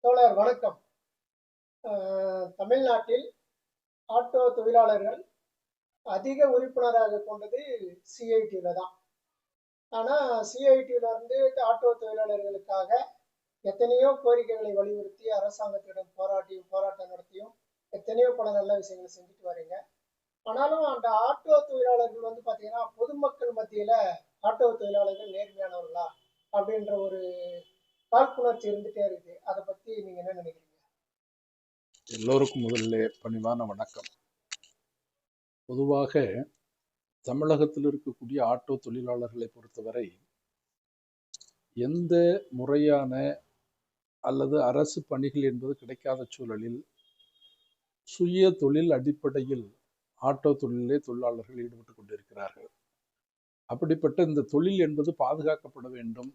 தோழர் வணக்கம். தமிழ்நாட்டில் ஆட்டோ தொழிலாளர்கள் அதிக உறுப்பினராக கொண்டது சிஐடியில் தான். ஆனால் சிஐடியில் இருந்து ஆட்டோ தொழிலாளர்களுக்காக எத்தனையோ கோரிக்கைகளை வலியுறுத்தி அரசாங்கத்திடம் போராட்டம் நடத்தியும் எத்தனையோ பல நல்ல விஷயங்களை செஞ்சுட்டு வரீங்க. ஆனாலும் அந்த ஆட்டோ தொழிலாளர்கள் பார்த்தீங்கன்னா பொதுமக்கள் மத்தியில் ஆட்டோ தொழிலாளர்கள் நேர்மையானவர்களா அப்படின்ற ஒரு காழ்ப்புணர்ச்சி இருந்துட்டே இருக்கு. அதை பற்றி நீங்கள் என்ன நினைக்கிறீங்க? எல்லோருக்கும் முதலிலே பணிவான வணக்கம். பொதுவாக தமிழகத்தில் இருக்கக்கூடிய ஆட்டோ தொழிலாளர்களை பொறுத்தவரை எந்த முறையான அல்லது அரசு பணிகள் என்பது கிடைக்காத சூழலில் சுய தொழில் அடிப்படையில் ஆட்டோ தொழிலே தொழிலாளர்கள் ஈடுபட்டு கொண்டிருக்கிறார்கள். அப்படிப்பட்ட இந்த தொழில் என்பது பாதுகாக்கப்பட வேண்டும்.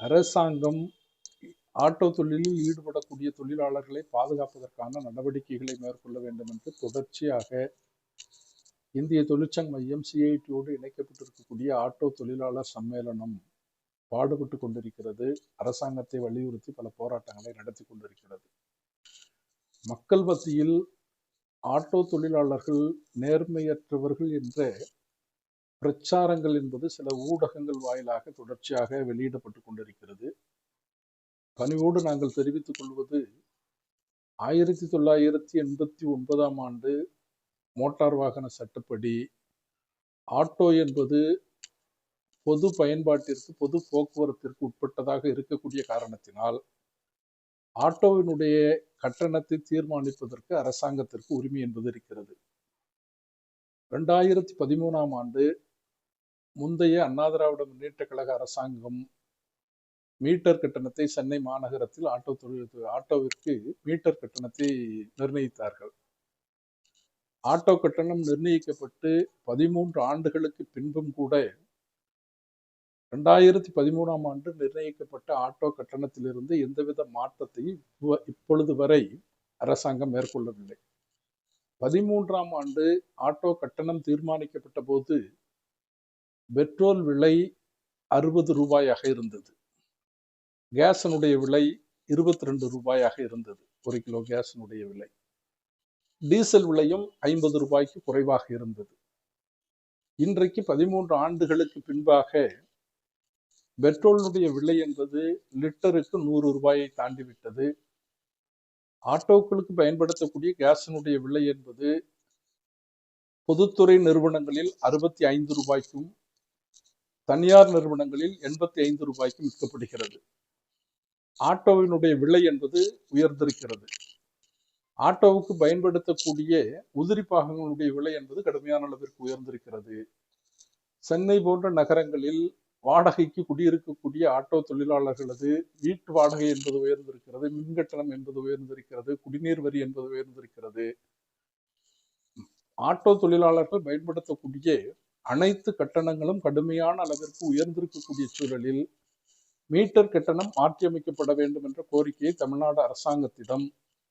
அரசாங்கம் ஆட்டோ தொழிலில் ஈடுபடக்கூடிய தொழிலாளர்களை பாதுகாப்பதற்கான நடவடிக்கைகளை மேற்கொள்ள வேண்டும் என்று தொடர்ச்சியாக இந்திய தொழிற்சங்க மையம் சிஐடியோடு இணைக்கப்பட்டிருக்கக்கூடிய ஆட்டோ தொழிலாளர் சம்மேளனம் பாடுபட்டு கொண்டிருக்கிறது. அரசாங்கத்தை வலியுறுத்தி பல போராட்டங்களை நடத்தி கொண்டிருக்கிறது. மக்கள் மத்தியில் ஆட்டோ தொழிலாளர்கள் நேர்மையற்றவர்கள் என்ற பிரச்சாரங்கள் என்பது சில ஊடகங்கள் வாயிலாக தொடர்ச்சியாக வெளியிடப்பட்டு கொண்டிருக்கிறது. பணிவோடு நாங்கள் தெரிவித்துக் கொள்வது, 1989 ஆண்டு மோட்டார் வாகன சட்டப்படி ஆட்டோ என்பது பொது பயன்பாட்டிற்கு, பொது போக்குவரத்திற்கு உட்பட்டதாக இருக்கக்கூடிய காரணத்தினால் ஆட்டோவினுடைய கட்டணத்தை தீர்மானிப்பதற்கு அரசாங்கத்திற்கு உரிமை என்பது இருக்கிறது. 2013 ஆண்டு முந்தைய அண்ணா திராவிட முன்னேற்ற கழக அரசாங்கம் மீட்டர் கட்டணத்தை சென்னை மாநகரத்தில் ஆட்டோவிற்கு மீட்டர் கட்டணத்தை நிர்ணயித்தார்கள். ஆட்டோ கட்டணம் நிர்ணயிக்கப்பட்டு 13 ஆண்டுகளுக்கு பின்பும் கூட 2013 ஆண்டு நிர்ணயிக்கப்பட்ட ஆட்டோ கட்டணத்திலிருந்து எந்தவித மாற்றத்தையும் இப்பொழுது வரை அரசாங்கம் மேற்கொள்ளவில்லை. 13ஆம் ஆண்டு ஆட்டோ கட்டணம் தீர்மானிக்கப்பட்ட போது பெட்ரோல் விலை 60 ரூபாயாக இருந்தது. கேஸினுடைய விலை 22 ரூபாயாக இருந்தது. 1 கிலோ கேஸினுடைய விலை. டீசல் விலையும் 50 ரூபாய்க்கு குறைவாக இருந்தது. இன்றைக்கு 13 ஆண்டுகளுக்கு பின்பாக பெட்ரோலினுடைய விலை என்பது லிட்டருக்கு 100 ரூபாயை தாண்டிவிட்டது. ஆட்டோக்களுக்கு பயன்படுத்தக்கூடிய கேஸினுடைய விலை என்பது பொதுத்துறை நிறுவனங்களில் 65 ரூபாய்க்கும் தனியார் நிறுவனங்களில் 85 ரூபாய்க்கும் விற்கப்படுகிறது. ஆட்டோவினுடைய விலை என்பது உயர்ந்திருக்கிறது. ஆட்டோவுக்கு பயன்படுத்தக்கூடிய உதிரி பாகங்களுடைய விலை என்பது கடுமையான அளவிற்கு உயர்ந்திருக்கிறது. சென்னை போன்ற நகரங்களில் வாடகைக்கு குடியிருக்கக்கூடிய ஆட்டோ தொழிலாளர்களது வீட்டு வாடகை என்பது உயர்ந்திருக்கிறது, மின்கட்டணம் என்பது உயர்ந்திருக்கிறது, குடிநீர் வரி என்பது உயர்ந்திருக்கிறது. ஆட்டோ தொழிலாளர்கள் பயன்படுத்தக்கூடிய அனைத்து கட்டணங்களும் கடுமையான அளவிற்கு உயர்ந்திருக்கக்கூடிய சூழலில் மீட்டர் கட்டணம் மாற்றியமைக்கப்பட வேண்டும் என்ற கோரிக்கையை தமிழ்நாடு அரசாங்கத்திடம்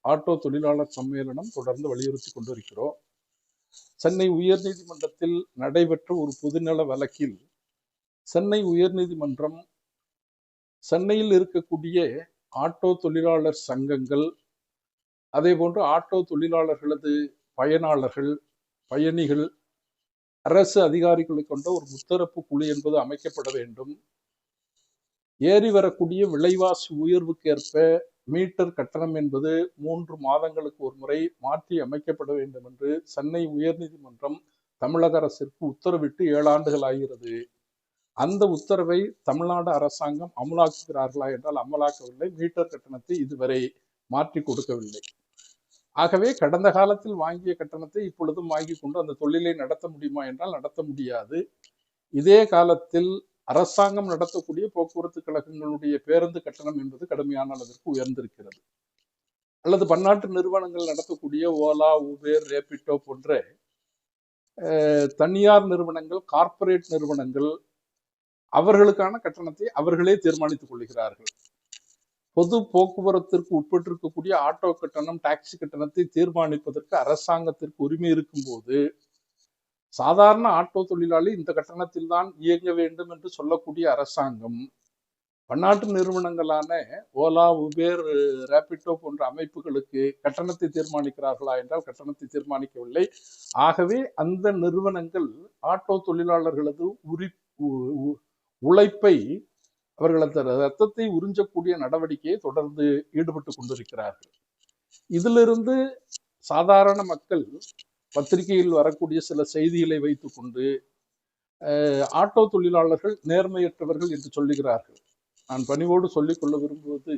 ஆட்டோ தொழிலாளர் சம்மேளனம் தொடர்ந்து வலியுறுத்தி கொண்டிருக்கிறோம். சென்னை உயர்நீதிமன்றத்தில் நடைபெற்ற ஒரு பொதுநல வழக்கில் சென்னை உயர்நீதிமன்றம் சென்னையில் இருக்கக்கூடிய ஆட்டோ தொழிலாளர் சங்கங்கள், அதே போன்று ஆட்டோ தொழிலாளர்களது பயனாளர்கள், பயணிகள், அரசு அதிகாரிகளை கொண்ட ஒரு முத்தரப்பு குழு என்பது அமைக்கப்பட வேண்டும். ஏறி வரக்கூடிய விலைவாசி உயர்வுக்கு ஏற்ப மீட்டர் கட்டணம் என்பது 3 மாதங்களுக்கு ஒரு முறை மாற்றி அமைக்கப்பட வேண்டும் என்று சென்னை உயர்நீதிமன்றம் தமிழக அரசிற்கு உத்தரவிட்டு 7 ஆண்டுகள் ஆகிறது. அந்த உத்தரவை தமிழ்நாடு அரசாங்கம் அமலாக்குகிறார்களா என்றால் அமலாக்கவில்லை. மீட்டர் கட்டணத்தை இதுவரை மாற்றி கொடுக்கவில்லை. ஆகவே கடந்த காலத்தில் வாங்கிய கட்டணத்தை இப்பொழுதும் வாங்கி கொண்டு அந்த தொழிலை நடத்த முடியுமா என்றால் நடத்த முடியாது. இதே காலத்தில் அரசாங்கம் நடத்தக்கூடிய போக்குவரத்து கழகங்களுடைய பேருந்து கட்டணம் என்பது கடுமையான அளவிற்கு உயர்ந்திருக்கிறது. அல்லது பன்னாட்டு நிறுவனங்கள் நடத்தக்கூடிய ஓலா, ஊபர், ரேபிட்டோ போன்ற தனியார் நிறுவனங்கள், கார்ப்பரேட் நிறுவனங்கள் அவர்களுக்கான கட்டணத்தை அவர்களே தீர்மானித்துக் கொள்கிறார்கள். பொது போக்குவரத்திற்கு உட்பட்டிருக்கக்கூடிய ஆட்டோ கட்டணம், டாக்ஸி கட்டணத்தை தீர்மானிப்பதற்கு அரசாங்கத்திற்கு உரிமை இருக்கும் போது சாதாரண ஆட்டோ தொழிலாளி இந்த கட்டணத்தில் தான் இயங்க வேண்டும் என்று சொல்லக்கூடிய அரசாங்கம் பன்னாட்டு நிறுவனங்களான ஓலா, உபேர், ரேபிட்டோ போன்ற அமைப்புகளுக்கு கட்டணத்தை தீர்மானிக்கிறார்களா என்றால் கட்டணத்தை தீர்மானிக்கவில்லை. ஆகவே அந்த நிறுவனங்கள் ஆட்டோ தொழிலாளர்களது உழைப்பை, அவர்களது ரத்தத்தை உறிஞ்சக்கூடிய நடவடிக்கையை தொடர்ந்து ஈடுபட்டு கொண்டிருக்கிறார்கள். இதிலிருந்து சாதாரண மக்கள் பத்திரிகையில் வரக்கூடிய சில செய்திகளை வைத்துக்கொண்டு ஆட்டோ தொழிலாளர்கள் நேர்மையற்றவர்கள் என்று சொல்லுகிறார்கள். நான் பணிவோடு சொல்லிக்கொள்ள விரும்புவது,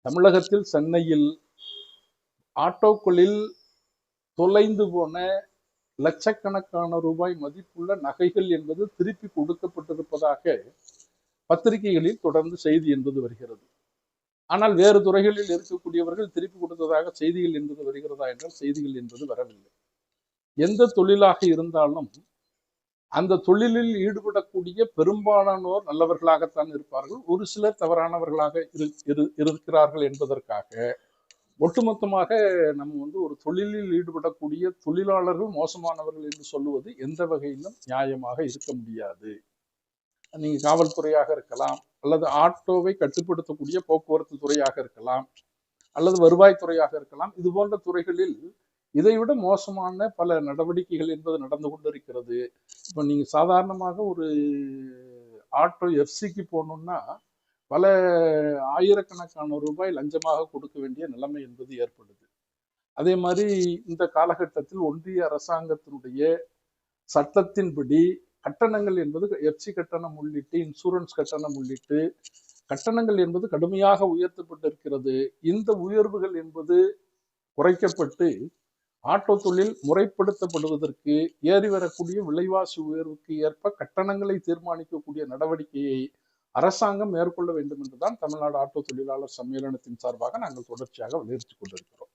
தமிழகத்தில் சென்னையில் ஆட்டோக்களில் தொலைந்து போன லட்சக்கணக்கான ரூபாய் மதிப்புள்ள நகைகள் என்பது திருப்பி கொடுக்கப்பட்டிருப்பதாக பத்திரிகைகளில் தொடர்ந்து செய்தி என்பது வருகிறது. ஆனால் வேறு துறைகளில் இருக்கக்கூடியவர்கள் திருப்பி கொடுத்ததாக செய்திகள் என்பது வருகிறதா என்றால் செய்திகள் என்பது வரவில்லை. எந்த தொழிலாக இருந்தாலும் அந்த தொழிலில் ஈடுபடக்கூடிய பெரும்பாலானோர் நல்லவர்களாகத்தான் இருப்பார்கள். ஒரு சிலர் தவறானவர்களாக இருக்கிறார்கள் என்பதற்காக ஒட்டுமொத்தமாக நம்ம ஒரு தொழிலில் ஈடுபடக்கூடிய தொழிலாளர்கள் மோசமானவர்கள் என்று சொல்லுவது எந்த வகையிலும் நியாயமாக இருக்க முடியாது. நீங்க காவல்துறையாக இருக்கலாம், அல்லது ஆட்டோவை கட்டுப்படுத்தக்கூடிய போக்குவரத்து துறையாக இருக்கலாம், அல்லது வருவாய்த்துறையாக இருக்கலாம். இது போன்ற துறைகளில் இதைவிட மோசமான பல நடவடிக்கைகள் என்பது நடந்து கொண்டிருக்கிறது. இப்போ நீங்க சாதாரணமாக ஒரு ஆட்டோ எஃப்சிக்கு போகணும்னா பல ஆயிரக்கணக்கான ரூபாய் லஞ்சமாக கொடுக்க வேண்டிய நிலைமை என்பது ஏற்படுது. அதே மாதிரி இந்த காலகட்டத்தில் ஒன்றிய அரசாங்கத்தினுடைய சட்டத்தின்படி கட்டணங்கள் என்பது எஃப்சி கட்டணம் உள்ளிட்டு, இன்சூரன்ஸ் கட்டணம் உள்ளிட்டு கட்டணங்கள் என்பது கடுமையாக உயர்த்தப்பட்டிருக்கிறது. இந்த உயர்வுகள் என்பது குறைக்கப்பட்டு ஆட்டோ தொழில் முறைப்படுத்தப்படுவதற்கு, ஏறி வரக்கூடிய விலைவாசி உயர்வுக்கு ஏற்ப கட்டணங்களை தீர்மானிக்கக்கூடிய நடவடிக்கையை அரசாங்கம் மேற்கொள்ள வேண்டும் என்றுதான் தமிழ்நாடு ஆட்டோ தொழிலாளர் சம்மேளனத்தின் சார்பாக நாங்கள் தொடர்ச்சியாக வலியுறுத்திக் கொண்டிருக்கிறோம்.